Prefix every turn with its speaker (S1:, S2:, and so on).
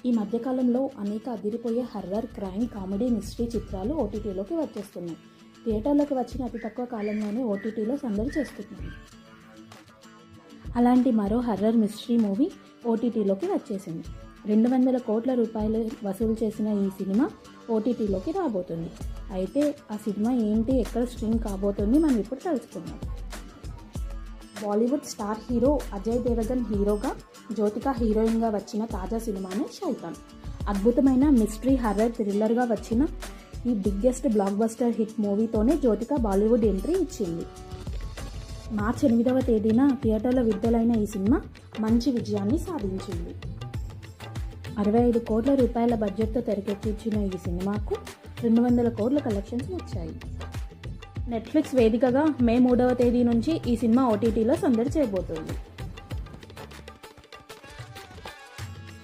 S1: ఈ మధ్యకాలంలో అనేక అదిరిపోయే హర్రర్, క్రైమ్, కామెడీ, మిస్టరీ చిత్రాలు ఓటీటీలోకి వచ్చేస్తున్నాయి. థియేటర్లోకి వచ్చిన అతి తక్కువ కాలంలోనే ఓటీటీలో సందడి చేస్తున్నాయి. అలాంటి మరో హర్రర్ మిస్టరీ మూవీ ఓటీటీలోకి వచ్చేసింది. 200 కోట్ల రూపాయలు వసూలు చేసిన ఈ సినిమా ఓటీటీలోకి రాబోతుంది. అయితే ఆ సినిమా ఏంటి, ఎక్కడ స్ట్రీమ్ కాబోతుంది మనం ఇప్పుడు తెలుసుకుందాం. బాలీవుడ్ స్టార్ హీరో అజయ్ దేవగన్ హీరోగా, జ్యోతిక హీరోయిన్గా వచ్చిన తాజా సినిమానే శైతాన్. అద్భుతమైన మిస్టరీ హర్రర్ థ్రిల్లర్గా వచ్చిన ఈ బిగ్గెస్ట్ బ్లాక్ బస్టర్ హిట్ మూవీతోనే జ్యోతిక బాలీవుడ్ ఎంట్రీ ఇచ్చింది. మార్చి 8వ తేదీన థియేటర్లో విడుదలైన ఈ సినిమా మంచి విజయాన్ని సాధించింది. 65 కోట్ల రూపాయల బడ్జెట్తో తెరకెక్కించిన ఈ సినిమాకు 200 కోట్ల కలెక్షన్స్ వచ్చాయి. నెట్ఫ్లిక్స్ వేదికగా మే 3వ తేదీ నుంచి ఈ సినిమా ఓటీటీలో సందడి చేయబోతుంది.